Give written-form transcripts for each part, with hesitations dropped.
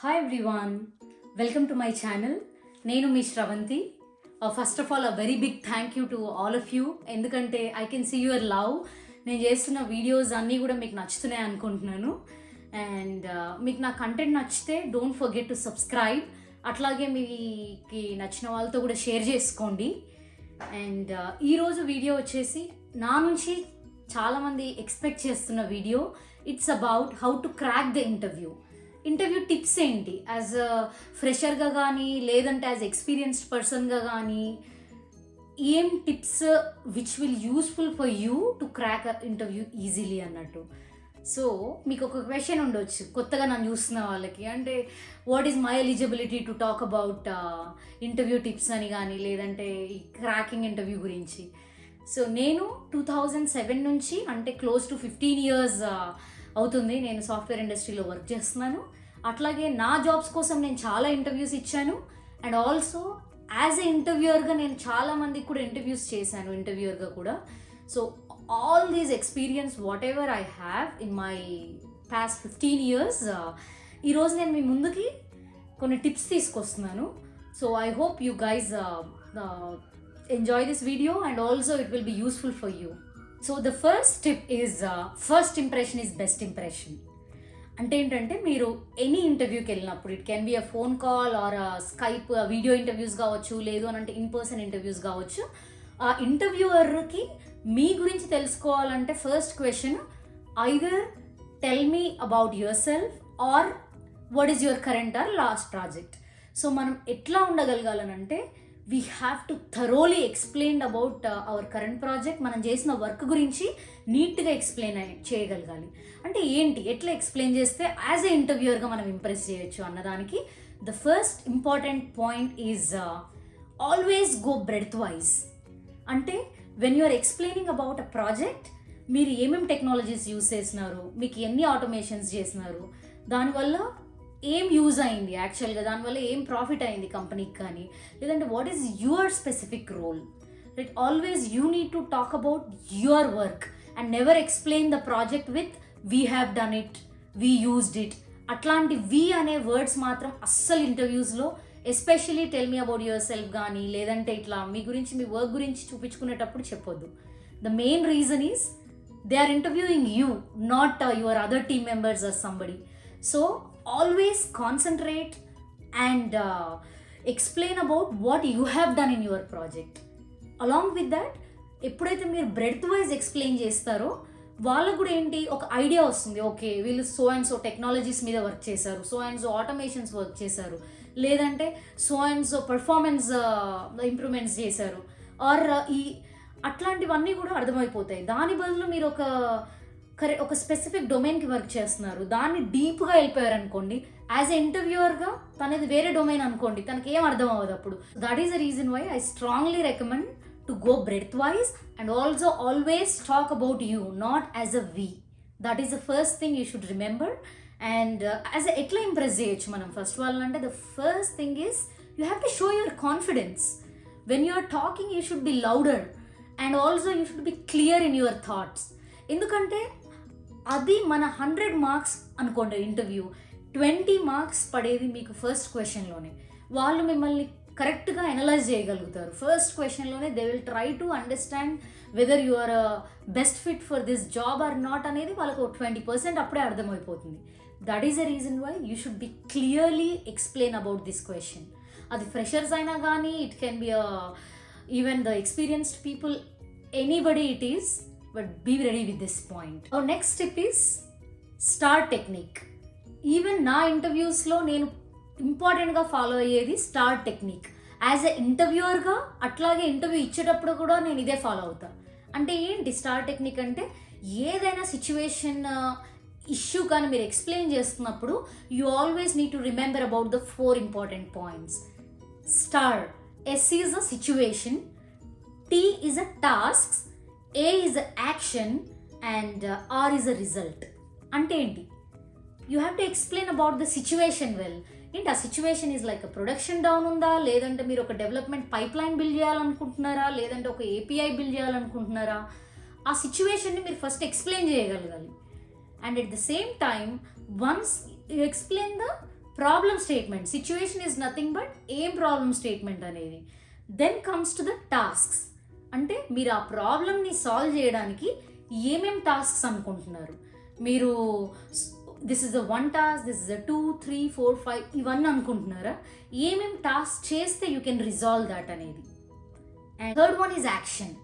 Hi everyone, welcome to my channel. నేను మీ Sravanthi. First of all very big thank you to all of you, ఎందుకంటే I can see your love. నేను చేస్తున్న videos అన్నీ కూడా మీకు నచ్చుతున్నాయి అనుకుంటున్నాను. అండ్ మీకు నా కంటెంట్ నచ్చితే డోంట్ ఫర్గెట్ టు సబ్స్క్రైబ్. అట్లాగే మీకు నచ్చిన వాళ్ళతో కూడా షేర్ చేసుకోండి. అండ్ ఈరోజు వీడియో వచ్చేసి నా నుంచి చాలామంది ఎక్స్పెక్ట్ చేస్తున్న video. It's about how to crack the interview tips ఏంటి, యాజ్ అ ఫ్రెషర్గా కానీ లేదంటే యాజ్ ఎక్స్పీరియన్స్డ్ పర్సన్గా కానీ ఏం tips which will useful for you to crack interview easily అన్నట్టు. సో మీకు ఒక క్వశ్చన్ ఉండొచ్చు కొత్తగా నన్ను చూస్తున్న వాళ్ళకి, అంటే what is my eligibility to talk about interview tips అని కానీ లేదంటే ఈ క్రాకింగ్ ఇంటర్వ్యూ గురించి. సో నేను 2007 నుంచి, అంటే క్లోజ్ టు 15 years అవుతుంది నేను సాఫ్ట్వేర్ ఇండస్ట్రీలో వర్క్ చేస్తున్నాను. అట్లాగే నా జాబ్స్ కోసం నేను చాలా ఇంటర్వ్యూస్ ఇచ్చాను. అండ్ ఆల్సో యాజ్ ఎ ఇంటర్వ్యూయర్గా నేను చాలా మందికి కూడా ఇంటర్వ్యూస్ చేశాను ఇంటర్వ్యూయర్గా కూడా. So all these experience whatever I have in my past 15 years, ఈరోజు నేను మీ ముందుకి కొన్ని టిప్స్ తీసుకొస్తున్నాను. So I hope you guys enjoy this video and also it will be useful for you. So the first tip is first impression is best impression. అంటే ఏంటంటే మీరు any ఇంటర్వ్యూకి వెళ్ళినప్పుడు, it can be a phone call or Skype video interviews కావచ్చు, లేదు అని అంటే in person interviews కావచ్చు. ఆ ఇంటర్వ్యూవర్కి మీ గురించి తెలుసుకోవాలంటే first question either tell me about yourself or what is your current or last project. So మనం ఎట్లా ఉండగలగాలనంటే we have to thoroughly explain about our current project. మనం చేసిన వర్క్ గురించి నీట్గా ఎక్స్ప్లెయిన్ చేయగలగాలి. అంటే ఏంటి, ఎట్లా ఎక్స్ప్లెయిన్ చేస్తే యాజ్ ఎ ఇంటర్వ్యూయర్గా మనం ఇంప్రెస్ చేయొచ్చు అన్నదానికి the first important point is always go breadth wise. అంటే when you're explaining about a project, మీరు ఏమేమి టెక్నాలజీస్ యూజ్ చేసినారు, మీకు ఎన్ని ఆటోమేషన్స్ చేసినారు, దానివల్ల ఏం యూజ్ అయింది, యాక్చువల్గా దానివల్ల ఏం ప్రాఫిట్ అయింది కంపెనీకి కానీ, లేదంటే what is your specific role. Right, always you need to talk about your work and never explain the project with we have done it, we used it. అట్లాంటి వీ అనే వర్డ్స్ మాత్రం అస్సలు ఇంటర్వ్యూస్లో, especially tell me about yourself కానీ లేదంటే ఇట్లా మీ గురించి మీ work గురించి చూపించుకునేటప్పుడు చెప్పొద్దు. The main reason is they are interviewing you, not your other team members or somebody. So always concentrate and explain about what you have done in your project. Along with that, ఎప్పుడైతే మీరు breadth wise explain చేస్తారో వాళ్ళకు కూడా ఏంటి ఒక idea వస్తుంది. Okay, వీళ్ళు so and so technologies మీద వర్క్ చేశారు, so and so automations work చేశారు, లేదంటే so and so performance improvements చేశారు, ఆర్ ఈ అట్లాంటివన్నీ కూడా అర్థమైపోతాయి. దాని బదులు మీరు ఒక స్పెసిఫిక్ డొమైన్కి వర్క్ చేస్తున్నారు, దాన్ని డీప్గా వెళ్ళిపోయారు అనుకోండి, యాజ్ ఎ ఇంటర్వ్యూయర్గా తనది వేరే డొమైన్ అనుకోండి, తనకి ఏం అర్థం అవ్వదు అప్పుడు. That is the reason why I strongly recommend to go breadth wise and also always talk about you, not as a we. That is the first thing you should remember. And as ఎట్లా impress చేయొచ్చు మనం first వాళ్ళంటే, the first thing is you have to show your confidence. When you are talking you should be louder and also you should be clear in your thoughts. ఎందుకంటే అది మన 100 marks అనుకోండి interview, 20 marks పడేది మీకు first క్వశ్చన్లోనే. వాళ్ళు మిమ్మల్ని కరెక్ట్గా analyse చేయగలుగుతారు ఫస్ట్ క్వశ్చన్లోనే. They will try to understand whether you are best fit for this job or not అనేది వాళ్ళకు 20% అప్పుడే అర్థమైపోతుంది. That is the reason why you should be clearly explain about this question. అది ఫ్రెషర్స్ అయినా కానీ, it can be even the experienced people, anybody it is, but be ready with this point. Our next tip is STAR technique. Even నా ఇంటర్వ్యూస్లో నేను ఇంపార్టెంట్గా follow అయ్యేది star technique. As a ఇంటర్వ్యూయర్గా అట్లాగే interview ఇచ్చేటప్పుడు కూడా నేను ఇదే ఫాలో అవుతా. అంటే ఏంటి స్టార్ టెక్నిక్ అంటే, ఏదైనా సిచ్యువేషన్ ఇష్యూ కానీ మీరు ఎక్స్ప్లెయిన్ చేస్తున్నప్పుడు you always need to remember about the 4 important points. Star, S is a situation, T is a task, A is a action and R is a result. అంటే ఏంటి, you have to explain about the situation well. ఏంటి ఆ situation is like production down ఉందా, లేదంటే మీరు ఒక development pipe line build చేయాలనుకుంటున్నారా, లేదంటే ఒక API బిల్డ్ చేయాలనుకుంటున్నారా, ఆ సిచ్యువేషన్ని మీరు ఫస్ట్ ఎక్స్ప్లెయిన్ చేయగలగాలి. And at the same time once you explain the problem statement. Situation is nothing but ఏం ప్రాబ్లమ్ స్టేట్మెంట్ అనేది. Then comes to the tasks. అంటే మీరు ఆ ప్రాబ్లమ్ని సాల్వ్ చేయడానికి ఏమేం టాస్క్స్ అనుకుంటున్నారు. మీరు this is the 1 task, this is the 2, 3, 4, 5 ఇవన్నీ అనుకుంటున్నారా? ఏమేం టాస్క్ చేస్తే యూ కెన్ రిజాల్వ్ దట్ అనేది. And third one is action.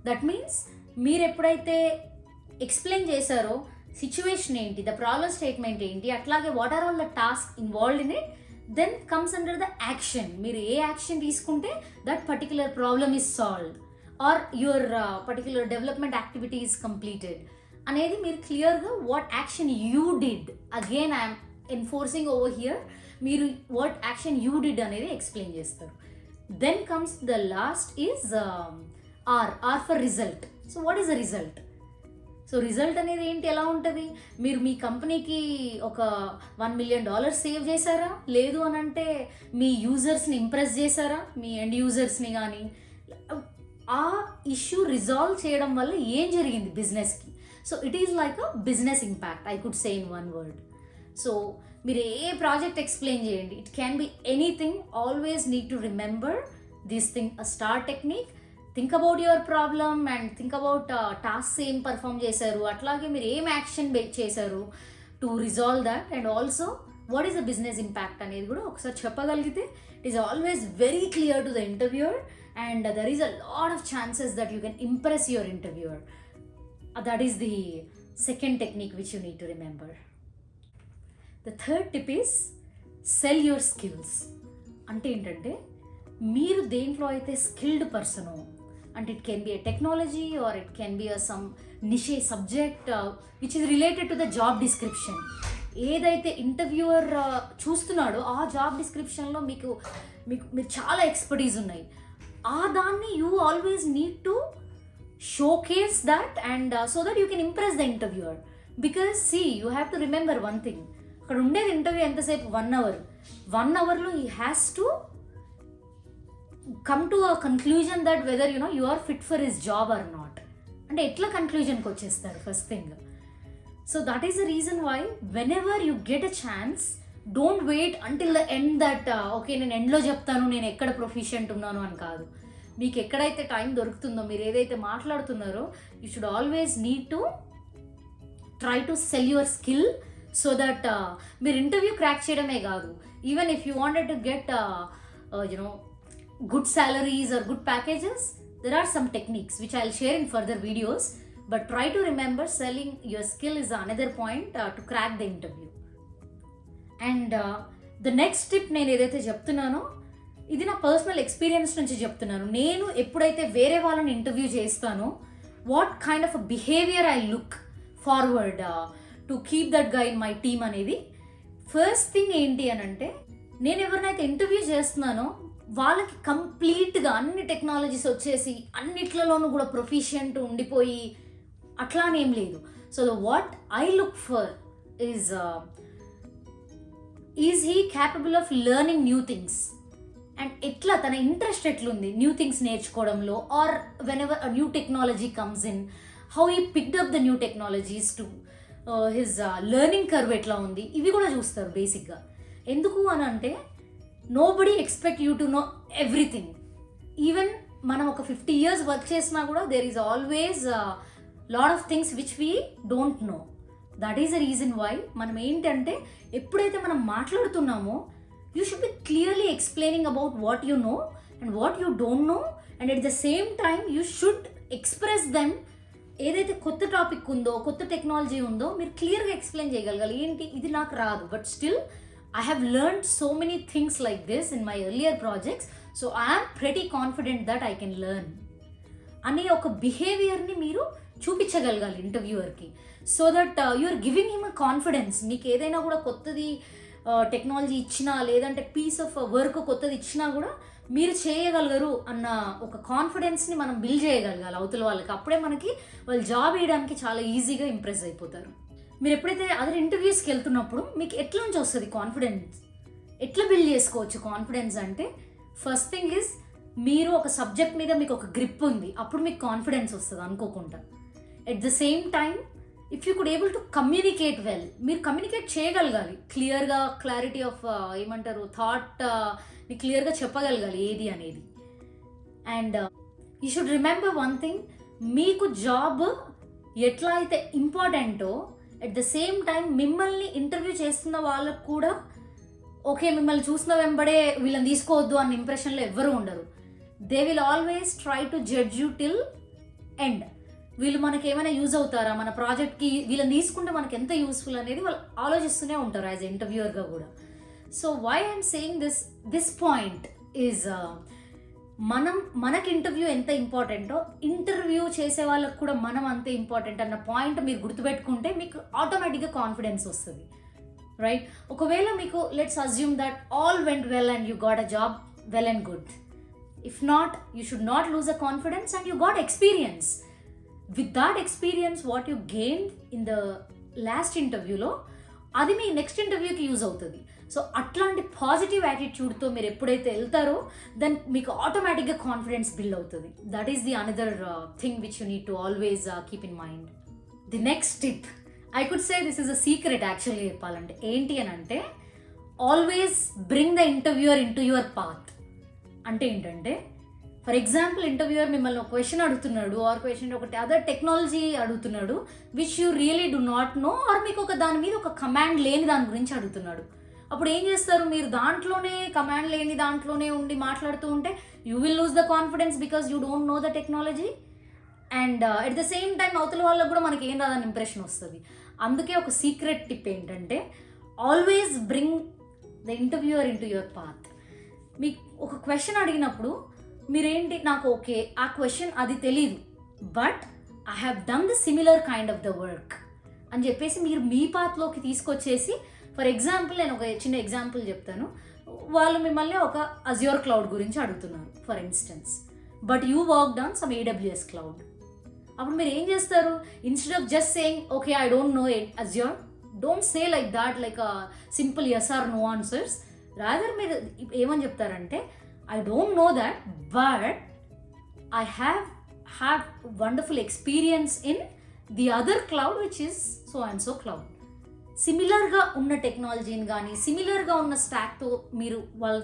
That means మీరు ఎప్పుడైతే ఎక్స్ప్లెయిన్ చేశారో సిచ్యువేషన్ ఏంటి, ద ప్రాబ్లమ్ స్టేట్మెంట్ ఏంటి, అట్లాగే what are all the task involved in it, then comes under the action. మీరు ఏ యాక్షన్ తీసుకుంటే that particular problem is solved or your particular development activity is completed అనేది మీరు క్లియర్గా what action you did, again I'm enforcing over here, మీరు what action you did అనేది explain చేస్తారు. Then comes the last is or for result. So what is the result? So result అనేది ఏంటి, ఎలా ఉంటుంది? మీరు మీ కంపెనీకి ఒక $1 million సేవ్ చేశారా? లేదు అని అంటే మీ యూజర్స్ని ఇంప్రెస్ చేశారా, మీ ఎండ్ యూజర్స్ని కానీ? ఆ ఇష్యూ రిజాల్వ్ చేయడం వల్ల ఏం జరిగింది బిజినెస్కి? So it is like a business impact, I could say in 1 word. So మీరు ఏ ప్రాజెక్ట్ ఎక్స్ప్లెయిన్ చేయండి, it can be anything, always need to remember this thing, a star technique. Think about your problem and think about task ఏం perform చేశారు, అట్లాగే మీరు ఏం action చేశారు to resolve that, and also what is the business impact అనేది కూడా ఒకసారి చెప్పగలిగితే it is always very clear to the interviewer and there is a lot of chances that you can impress your interviewer. That is the second technique which you need to remember. The third tip is sell your skills. అంటే ఏంటంటే మీరు దేంట్లో అయితే skilled పర్సనో, అంటే it can B a technology are it can be some నిషే subject which is related to the job description. ఏదైతే interviewer చూస్తున్నాడో ఆ job డిస్క్రిప్షన్లో మీరు చాలా ఎక్స్పర్టీస్ ఉన్నాయి, ఆ దాన్ని you always need to showcase that and so that you can impress the interviewer. Because see, you have to remember one thing, అక్కడ ఉండేది ఇంటర్వ్యూ ఎంతసేపు, 1 hour. 1 hourలో he has to come to a conclusion that whether you are fit for his job or not. అంటే ఎట్లా కన్క్లూజన్కి వచ్చేస్తారు first thing. So that is the reason why whenever you get a chance, don't wait until the end that okay నేను ఎండ్లో చెప్తాను నేను ఎక్కడ ప్రొఫిషియెంట్ ఉన్నాను అని కాదు. మీకు ఎక్కడైతే టైం దొరుకుతుందో, మీరు ఏదైతే మాట్లాడుతున్నారో, you should always need to try to cell your skill so that మీరు ఇంటర్వ్యూ క్రాక్ చేయడమే కాదు, even if you wanted to get good salaries or good packages, there are some techniques which I'll share in further videos, but try to remember selling your skill is another point to crack the interview. And the next tip నేను ఏదైతే చెప్తున్నానో ఇది నా personal experience నుంచి చెప్తున్నాను. నేను ఎప్పుడైతే వేరే వాళ్ళని ఇంటర్వ్యూ చేస్తానో what kind of a behaviour I look forward to keep that guy in my team అనేది. ఫస్ట్ థింగ్ ఏంటి అని అంటే, నేను ఎవరినైతే ఇంటర్వ్యూ చేస్తున్నానో వాళ్ళకి కంప్లీట్గా అన్ని టెక్నాలజీస్ వచ్చేసి అన్నిట్లలోనూ కూడా ప్రొఫిషియంట్ ఉండిపోయి అట్లానేం లేదు. So what I look for is he capable of learning new things, and ఎట్లా తన ఇంట్రెస్ట్ ఎట్లుంది న్యూ థింగ్స్ నేర్చుకోవడంలో, or whenever a new technology comes in, how he picked up the new technologies to his learning curve ఎట్లా ఉంది, ఇవి కూడా చూస్తారు బేసిక్గా. ఎందుకు అని అంటే nobody expect you to know everything. Even మనం ఒక 50 years వర్క్ చేసినా కూడా there is always lot of things which we don't know. That is the reason why మనం ఏంటంటే ఎప్పుడైతే మనం మాట్లాడుతున్నామో you should be clearly explaining about what you know and what you don't know, and at the same time you should express them. ఏదైతే కొత్త topic ఉందో, కొత్త technology ఉందో మీరు క్లియర్గా ఎక్స్ప్లెయిన్ చేయగలగాలి. ఏంటి ఇది నాకు రాదు, but still I have learned so many things like this in my earlier projects, so I'm pretty confident that I can learn అనే ఒక బిహేవియర్ని మీరు చూపించగలగాలి ఇంటర్వ్యూవర్కి. So that you are giving him a confidence. మీకు ఏదైనా కూడా కొత్తది టెక్నాలజీ ఇచ్చినా, లేదంటే పీస్ ఆఫ్ వర్క్ కొత్తది ఇచ్చినా కూడా మీరు చేయగలగరు అన్న ఒక కాన్ఫిడెన్స్ని మనం బిల్డ్ చేయగలగాలి అవతల వాళ్ళకి. అప్పుడే మనకి వాళ్ళు జాబ్ వేయడానికి చాలా ఈజీగా ఇంప్రెస్ అయిపోతారు. మీరు ఎప్పుడైతే అదర్ ఇంటర్వ్యూస్కి వెళ్తున్నప్పుడు మీకు ఎట్లా నుంచి వస్తుంది కాన్ఫిడెన్స్, ఎట్లా బిల్డ్ చేసుకోవచ్చు కాన్ఫిడెన్స్ అంటే, ఫస్ట్ థింగ్ ఈజ్ మీరు ఒక సబ్జెక్ట్ మీద మీకు ఒక గ్రిప్ ఉంది, అప్పుడు మీకు కాన్ఫిడెన్స్ వస్తుంది అనుకోకుండా. At the same time if you could able to communicate well, మీరు కమ్యూనికేట్ చేయగలగాలి క్లియర్గా, క్లారిటీ ఆఫ్ ఏమంటారు థాట్ని క్లియర్గా చెప్పగలగాలి ఏది అనేది. And you should remember one thing, మీకు జాబ్ ఎట్లా అయితే ఇంపార్టెంటో అట్ ద సేమ్ టైం మిమ్మల్ని ఇంటర్వ్యూ చేస్తున్న వాళ్ళకు కూడా ఓకే మిమ్మల్ని చూసిన వెంబడే వీళ్ళని తీసుకోవద్దు అన్న ఇంప్రెషన్లో ఎవ్వరూ ఉండరు. They will always try to judge you till end. వీళ్ళు మనకి ఏమైనా యూజ్ అవుతారా, మన ప్రాజెక్ట్కి వీళ్ళని తీసుకుంటే మనకి ఎంత యూస్ఫుల్ అనేది వాళ్ళు ఆలోచిస్తూనే ఉంటారు యాజ్ ఇంటర్వ్యూయర్గా కూడా. So why I'm saying this point is మనకి ఇంటర్వ్యూ ఎంత ఇంపార్టెంటో ఇంటర్వ్యూ చేసే వాళ్ళకు కూడా మనం అంతే ఇంపార్టెంట్ అన్న పాయింట్ మీరు గుర్తుపెట్టుకుంటే మీకు ఆటోమేటిక్గా కాన్ఫిడెన్స్ వస్తుంది, రైట్? ఒకవేళ మీకు let's assume that all went well and you got a job, well and good. If not, you should not lose a confidence and you got experience. With that experience what you gain in the last ఇంటర్వ్యూలో అది మీ next ఇంటర్వ్యూకి use అవుతుంది. So అట్లాంటి positive యాటిట్యూడ్తో మీరు ఎప్పుడైతే వెళ్తారో then మీకు ఆటోమేటిక్గా కాన్ఫిడెన్స్ బిల్డ్ అవుతుంది. That is the another thing which you need to always keep in mind. The next tip, I could say this is a secret actually చెప్పాలంటే. ఏంటి అని అంటే always bring the interviewer into your path. అంటే ఏంటంటే for example interviewer మిమ్మల్ని ఒక question అడుగుతున్నాడు, or question ఒకటి అదర్ టెక్నాలజీ అడుగుతున్నాడు which you really do not know, or మీకు ఒక దాని మీద ఒక కమాండ్ లేని దాని గురించి అడుగుతున్నాడు. అప్పుడు ఏం చేస్తారు, మీరు దాంట్లోనే కమాండ్ లేని దాంట్లోనే ఉండి మాట్లాడుతూ ఉంటే you will lose the confidence because you don't know the technology. And at the same time అవతల వాళ్ళకు కూడా మనకి ఏం రాదని ఇంప్రెషన్ వస్తుంది. అందుకే ఒక సీక్రెట్ టిప్ ఏంటంటే always bring the interviewer into your path. మీకు ఒక క్వశ్చన్ అడిగినప్పుడు మీరేంటి, నాకు ఓకే ఆ క్వశ్చన్ అది తెలీదు but I have done the similar kind of the work అని చెప్పేసి మీరు మీ పాత్లోకి తీసుకొచ్చేసి, ఫర్ ఎగ్జాంపుల్ నేను ఒక చిన్న ఎగ్జాంపుల్ చెప్తాను. వాళ్ళు మిమ్మల్ని ఒక అజ్యూర్ క్లౌడ్ గురించి అడుగుతున్నారు for instance, but you worked on some AWS cloud. అప్పుడు మీరు ఏం చేస్తారు, instead of just saying okay I don't know Azure, don't say like that like simple yes or no answers. Rather మీరు ఏమని చెప్తారంటే I don't know that, but I have wonderful experience in the other cloud which is so and so cloud. సిమిలర్గా ఉన్న టెక్నాలజీని కానీ సిమిలర్గా ఉన్న స్టాక్తో మీరు వాళ్ళు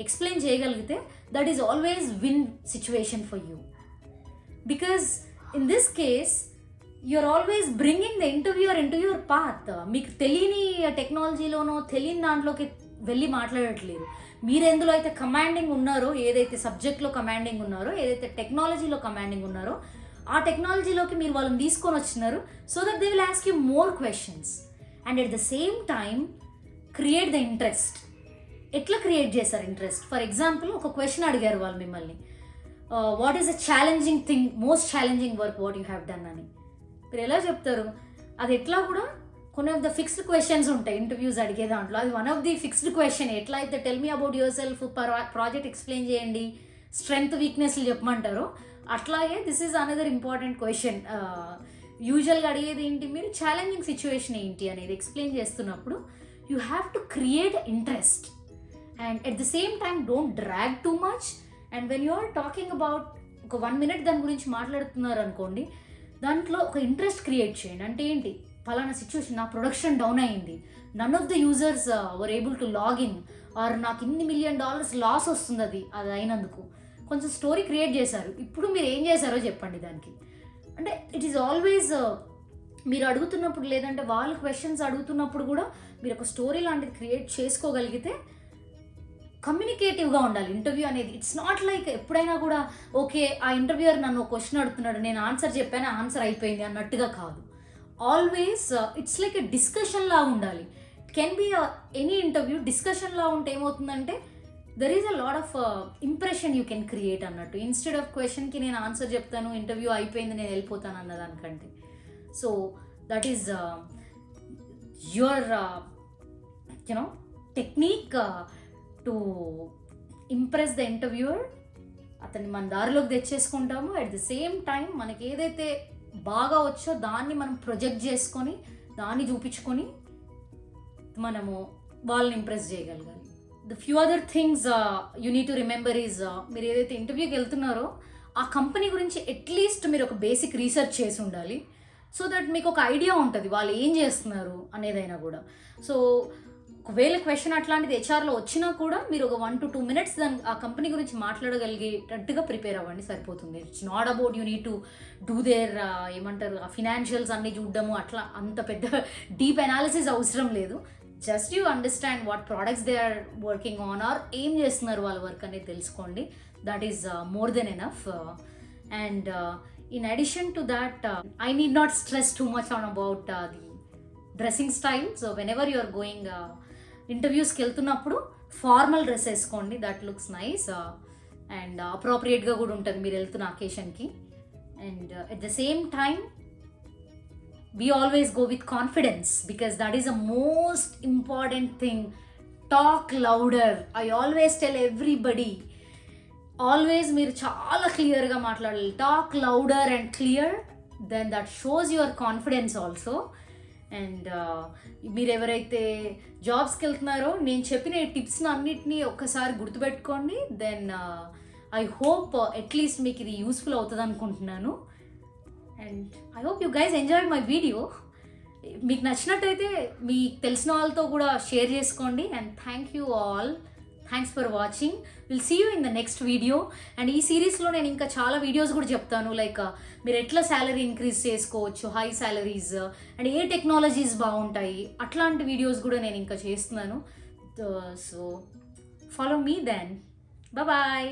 ఎక్స్ప్లెయిన్ చేయగలిగితే that is always win situation for you. Because in this case you're always bringing the interviewer into your path. మీకు తెలియని టెక్నాలజీలోనో తెలియని దాంట్లోకి వెళ్ళి మాట్లాడట్లేదు. మీరు ఎందులో అయితే కమాండింగ్ ఉన్నారో, ఏదైతే సబ్జెక్ట్లో కమాండింగ్ ఉన్నారో, ఏదైతే టెక్నాలజీలో కమాండింగ్ ఉన్నారో ఆ టెక్నాలజీలోకి మీరు వాళ్ళని తీసుకొని వచ్చినారు so that they will ask you more questions and at the same time create the interest. ఎట్లా క్రియేట్ చేశారు ఇంట్రెస్ట్? ఫర్ ఎగ్జాంపుల్ ఒక క్వశ్చన్ అడిగారు వాళ్ళు మిమ్మల్ని, what is a challenging thing, most challenging work what you have done అని. మీరు ఎలా చెప్తారు? అది ఎట్లా కూడా కొన్ని ఆఫ్ ద ఫిక్స్డ్ క్వశ్చన్స్ ఉంటాయి ఇంటర్వ్యూస్ అడిగే దాంట్లో. అది one of the fixed question. ఎట్లా అయితే tell me about your self, project explain చేయండి, స్ట్రెంగ్త్ వీక్నెస్లు చెప్పమంటారో అట్లాగే this is another important question. యూజువల్గా అడిగేది ఏంటి, మీరు ఛాలెంజింగ్ సిచ్యువేషన్ ఏంటి అనేది ఎక్స్ప్లెయిన్ చేస్తున్నప్పుడు you have to create interest and at the same time don't drag too much. And when you are talking about ఒక 1 minute దాని గురించి మాట్లాడుతున్నారు అనుకోండి, దాంట్లో ఒక ఇంట్రెస్ట్ క్రియేట్ చేయండి. అంటే ఏంటి, ఫలానా సిచ్యువేషన్, నా ప్రొడక్షన్ డౌన్ అయింది, none of the users were able to login, or నాకు $1 million లాస్ వస్తుంది అది అయినందుకు. కొంచెం స్టోరీ క్రియేట్ చేశారు. ఇప్పుడు మీరు ఏం చేశారో చెప్పండి దానికి. అంటే ఇట్ ఈస్ ఆల్వేస్ మీరు అడుగుతున్నప్పుడు లేదంటే వాళ్ళు క్వశ్చన్స్ అడుగుతున్నప్పుడు కూడా మీరు ఒక స్టోరీ లాంటిది క్రియేట్ చేసుకోగలిగితే కమ్యూనికేటివ్గా ఉండాలి ఇంటర్వ్యూ అనేది. ఇట్స్ నాట్ లైక్ ఎప్పుడైనా కూడా ఓకే ఆ ఇంటర్వ్యూయర్ నన్ను ఒక క్వశ్చన్ అడుగుతున్నాడు, నేను ఆన్సర్ చెప్పాను, ఆన్సర్ అయిపోయింది అన్నట్టుగా కాదు. Always it's like a discussion లా ఉండాలి. It can be any interview. Discussion లా ఉంటే ఏమవుతుందంటే there is a lot of impression you can create అన్నట్టు. ఇన్స్టెడ్ ఆఫ్ క్వశ్చన్కి నేను ఆన్సర్ చెప్తాను, ఇంటర్వ్యూ అయిపోయింది, నేను వెళ్ళిపోతాను అన్నదానికంటే. So that is your you know technique to impress the interviewer. అతన్ని మన దారిలోకి తెచ్చేసుకుంటాము. అట్ ద సేమ్ టైం మనకి ఏదైతే బాగా వచ్చో దాన్ని మనం ప్రొజెక్ట్ చేసుకొని దాన్ని చూపించుకొని మనము వాళ్ళని ఇంప్రెస్ చేయగలగాలి. The few other things you need to remember is, మీరు ఏదైతే ఇంటర్వ్యూకి వెళ్తున్నారో ఆ కంపెనీ గురించి అట్లీస్ట్ మీరు ఒక బేసిక్ రీసెర్చ్ చేసి ఉండాలి. సో దట్ మీకు ఒక ఐడియా ఉంటుంది వాళ్ళు ఏం చేస్తున్నారు అనేదైనా కూడా. సో ఒకవేళ క్వశ్చన్ అట్లాంటిది హెచ్ఆర్లో వచ్చినా కూడా మీరు ఒక 1 to 2 minutes దాని ఆ కంపెనీ గురించి మాట్లాడగలిగేటట్టుగా ప్రిపేర్ అవ్వండి, సరిపోతుంది. It's not about you need to do there ఏమంటారు ఆ ఫినాన్షియల్స్ అన్నీ చూడడము, అట్లా అంత పెద్ద డీప్ అనాలిసిస్ అవసరం లేదు. Just you understand what products they are working on or ఏం చేస్తున్నారు వాళ్ళ వర్క్ అనేది తెలుసుకోండి. That is more than enough. And in addition to that, I need not stress too much on about the dressing style. So whenever you are going ఇంటర్వ్యూస్కి వెళ్తున్నప్పుడు formal dress వేసుకోండి, that looks nice and అప్రోప్రియేట్గా కూడా ఉంటుంది మీరు వెళ్తున్న అకేషన్కి. And at the same time we always go with confidence because that is the most important thing. Talk louder. I always tell everybody, always మీరు చాలా క్లియర్గా మాట్లాడాలి. Talk louder and clear, then that shows your confidence also. And మీరు ఎవరైతే జాబ్స్కి వెళ్తున్నారో నేను చెప్పిన ఈ టిప్స్ని అన్నిటినీ ఒక్కసారి గుర్తుపెట్టుకోండి. దెన్ ఐ హోప్ అట్లీస్ట్ మీకు ఇది యూస్ఫుల్ అవుతుంది అనుకుంటున్నాను. And I hope you guys enjoy my video. మీకు నచ్చినట్టయితే మీకు తెలిసిన వాళ్ళతో కూడా షేర్ చేసుకోండి. And thank you all. Thanks for watching. Will see you in the next video. And ఈ సిరీస్లో నేను ఇంకా చాలా వీడియోస్ కూడా చెప్తాను, లైక్ మీరు ఎట్లా శాలరీ ఇంక్రీజ్ చేసుకోవచ్చు, హై శాలరీస్, అండ్ ఏ టెక్నాలజీస్ బాగుంటాయి, అట్లాంటి వీడియోస్ కూడా నేను ఇంకా చేస్తున్నాను. So follow me then. Bye.